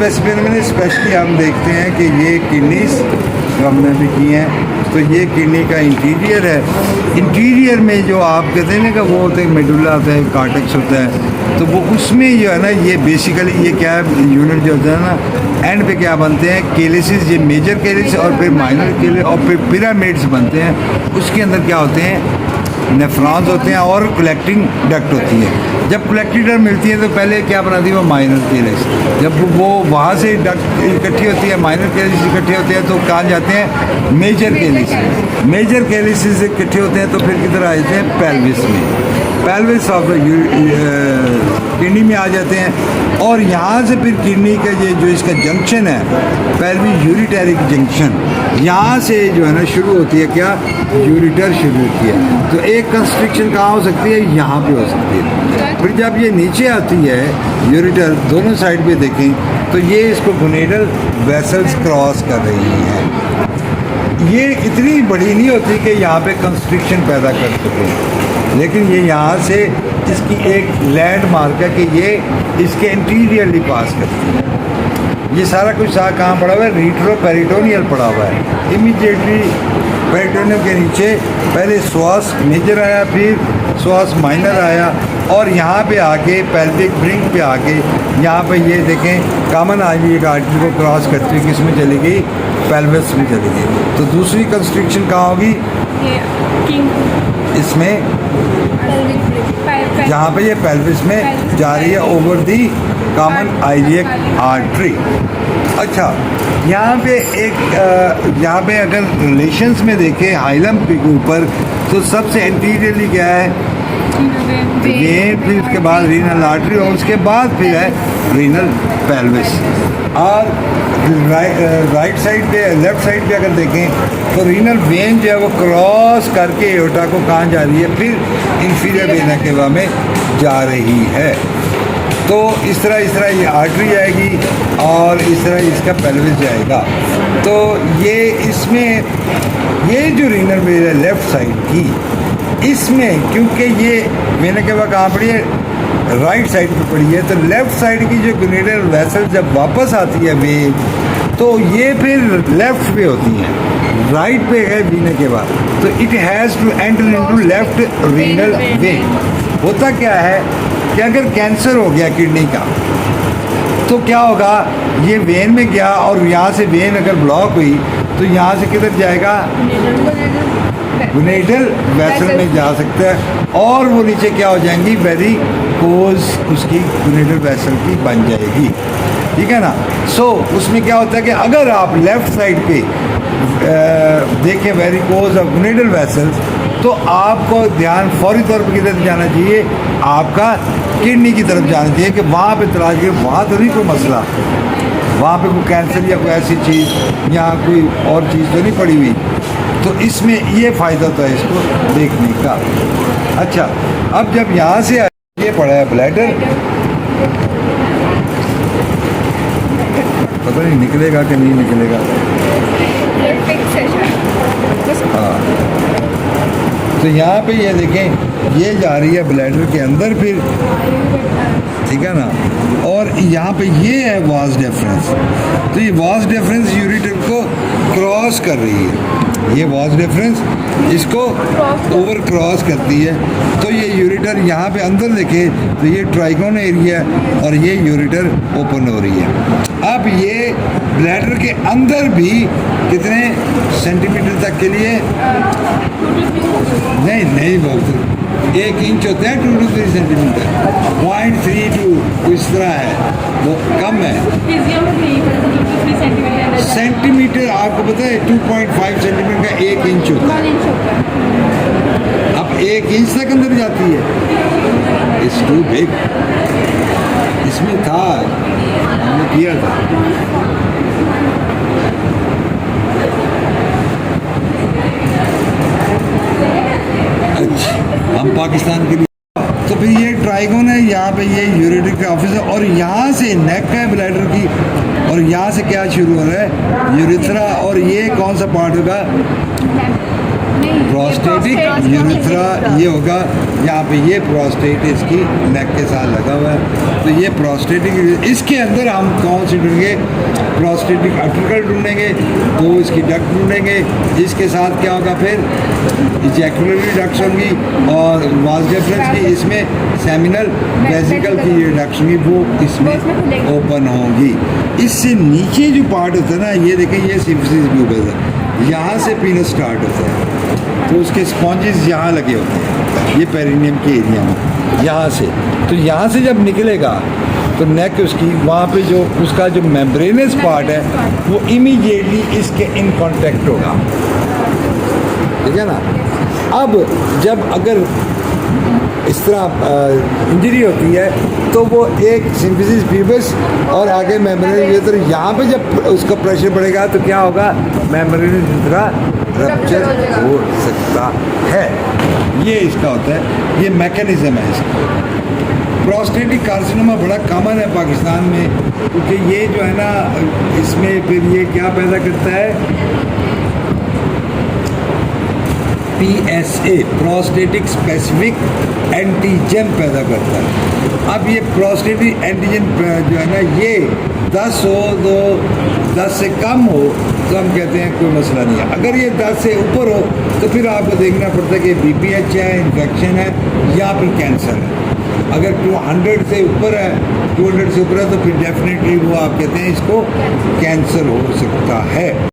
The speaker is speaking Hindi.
स्पेसिमेन में स्पेशली हम देखते हैं कि ये किडनीज जो हमने भी की हैं, तो ये किडनी का इंटीरियर है। इंटीरियर में जो आप कहते हैं ना कि वो होते हैं मेडुला होता है, कार्टेक्स होता है, तो वो उसमें जो है ना ये बेसिकली ये क्या है यूनिट जो होता है ना एंड पे क्या बनते हैं केलिसिस, ये मेजर केलिस और फिर माइनर केलिस और फिर पिरामिड्स बनते हैं। उसके अंदर क्या होते हैं नेफ्रॉन्स होते हैं और कलेक्टिंग डक्ट होती है। जब कलेक्टिंग डक्ट मिलती है तो पहले क्या बनाती है वो माइनर केलिस, जब वो वहाँ से डक्ट इकट्ठी होती है माइनर केलिस इकट्ठे होते हैं तो कहाँ जाते हैं मेजर केलिस। मेजर केलिस से इकट्ठे होते हैं तो फिर किधर आ जाते हैं पेल्विस में, पेल्विस ऑफ किडनी में आ जाते हैं। और यहाँ से फिर किडनी का ये जो इसका जंक्शन है पेल्वी यूरिटरिक जंक्शन, यहाँ से जो है ना शुरू होती है क्या यूरिटर शुरू होती है। तो एक कंस्ट्रिक्शन कहाँ हो सकती है यहाँ पे हो सकती है। फिर जब ये नीचे आती है यूरिटर दोनों साइड पे देखें तो ये इसको गोनेडल वेसल्स क्रॉस कर रही है। ये इतनी बड़ी नहीं होती कि यहाँ पे कंस्ट्रिक्शन पैदा कर सके, लेकिन ये यहाँ से इसकी एक लैंडमार्क है कि ये इसके इंटीरियरली पास करती है। ये सारा कुछ कहाँ पड़ा हुआ है रीट्रो पेरिटोनियल पड़ा हुआ है। इमीडिएटली पेरिटोनियल के नीचे पहले श्वास मेजर आया, फिर श्वास माइनर आया और यहाँ पे आके पेल्विक ब्रिंक पे आके यहाँ पे ये देखें कॉमन आई एक आर्टरी को क्रॉस करती हुई किसमें चली गई पेल्विस में चली गई। तो दूसरी कंस्ट्रिक्शन कहाँ होगी इसमें जहाँ पे ये पेल्विस में जा रही है over the common iliac artery. अच्छा यहाँ पे एक यहाँ पे अगर रिलेशंस में देखें हाइलम के ऊपर तो सबसे एंटीरियरली क्या है वेन, फिर उसके बाद रीनल आर्टरी और उसके बाद फिर है रीनल पेल्विस। और राइट साइड पे लेफ्ट साइड पे अगर देखें तो रीनल वेन जो है वो क्रॉस करके एओर्टा को कहाँ जा रही है फिर इंफीरियर वेना केवा में जा रही है। तो इस तरह ये आर्टरी जाएगी और इस तरह इसका पेल्विस जाएगा। तो ये इसमें ये जो रीनल वेन है लेफ्ट साइड की इसमें क्योंकि ये वेना केवा कहाँ पड़ी है राइट साइड पे पड़ी है, तो लेफ्ट साइड की जो गोनेडल वेसल जब वापस आती है वेन तो ये फिर लेफ्ट पे होती है, राइट पे है वीना के बाद तो it has to enter into left renal vein. होता क्या है कि अगर कैंसर हो गया किडनी का तो क्या होगा ये वेन में गया और यहाँ से वेन अगर ब्लॉक हुई तो यहाँ से किधर जाएगा गोनेडल वेसल में जा सकता है और वो नीचे क्या हो जाएंगी वेरिकोज उसकी गोनेडल वेसल की बन जाएगी। ठीक है ना। सो उसमें क्या होता है कि अगर आप लेफ्ट साइड पे देखें वेरिकोज और गोनेडल वेसल्स तो आपको ध्यान फौरी तौर पर किधर जाना चाहिए आपका किडनी की तरफ जाना चाहिए कि वहाँ पे तलाश के वहाँ तो नहीं कोई मसला, वहाँ पे कोई कैंसर या कोई ऐसी चीज़ या कोई और चीज़ तो नहीं पड़ी हुई। तो इसमें ये फ़ायदा तो है इसको देखने का। अच्छा अब जब यहाँ से ये पड़ा है ब्लैडर, पता नहीं निकलेगा कि नहीं निकलेगा। हाँ तो यहाँ पे ये देखें ये जा रही है ब्लैडर के अंदर फिर, ठीक है ना। और यहाँ पे ये है वास डिफरेंस, तो ये वास डिफरेंस यूरिटर को क्रॉस कर रही है, ये वास डिफरेंस इसको ओवर क्रॉस करती है। तो ये यूरिटर यहाँ पे अंदर देखें तो ये ट्राइगोन एरिया और ये यूरिटर ओपन हो रही है। अब ये ब्लैडर के अंदर भी कितने सेंटीमीटर तक के लिए नहीं बोलते 1 इंच होते हैं 2 to 3 सेंटीमीटर, 0.32 इस तरह है, वो कम है। सेंटीमीटर आपको पता है 2.5 सेंटीमीटर का 1 इंच होता है। अब 1 इंच तक अंदर जाती है, इट्स टू बिग। इसमें था हमने किया था अच्छा हम पाकिस्तान के लिए। तो फिर ये ट्राइगोन है, यहाँ पे ये यूरिटर का ऑफिस है और यहाँ से नेक है ब्लैडर की और यहाँ से क्या शुरू हो रहा है यूरिथ्रा। और ये कौन सा पार्ट होगा प्रोस्टेटिक prostate यूरेथ्रा urethra। ये होगा यहाँ पे, ये प्रोस्टेट इसकी नेक के साथ लगा हुआ है। तो ये प्रोस्टेटिक, इसके अंदर हम कौन सी ढूंढेंगे? प्रोस्टेटिक आर्टिकल ढूंढेंगे, तो इसकी डक्ट ढूंढेंगे। इसके साथ क्या होगा फिर? इजैकुलरी डक्ट्स होंगी और वास डेफरेंस की, इसमें सेमिनल वेसिकल की ये डक्ट्स होंगी, वो इसमें ओपन होंगी। इससे नीचे जो पार्ट होता है ना, ये देखें, ये सिम्फिसिस ब्यूबस है, यहाँ से पीनस स्टार्ट होता है। तो उसके स्पॉन्जेस यहाँ लगे होते हैं, ये पेरिनियम के एरिया में, यहाँ से। तो यहाँ से जब निकलेगा तो नेक उसकी, वहाँ पे जो उसका जो मेम्ब्रेनस पार्ट है वो इमीडिएटली इसके इन कांटेक्ट होगा, ठीक है ना। अब जब अगर इस तरह इंजरी होती है तो वो एक सिम्फिसिस ब्यूबस और आगे मेम्ब्रेन, तो यहाँ पे जब उसका प्रेशर बढ़ेगा तो क्या होगा? मेम्ब्रेन रप्चर हो सकता है। ये इसका होता है, ये मैकेनिज्म है इसका। प्रोस्टेटिक कार्सिनोमा बड़ा कॉमन है पाकिस्तान में, क्योंकि ये जो है ना, इसमें फिर ये क्या पैदा करता है? PSA, प्रोस्टेटिक स्पेसिफिक एंटीजन पैदा करता है। अब ये प्रोस्टेटिक एंटीजन जो है ना, ये 10 हो तो 10 से कम हो तो हम कहते हैं कोई मसला नहीं है। अगर ये 10 से ऊपर हो तो फिर आपको देखना पड़ता है कि BPH है, इन्फेक्शन है या फिर कैंसर है। अगर 200 से ऊपर है, 200 से ऊपर है तो फिर डेफिनेटली वो आप कहते हैं इसको कैंसर हो सकता है।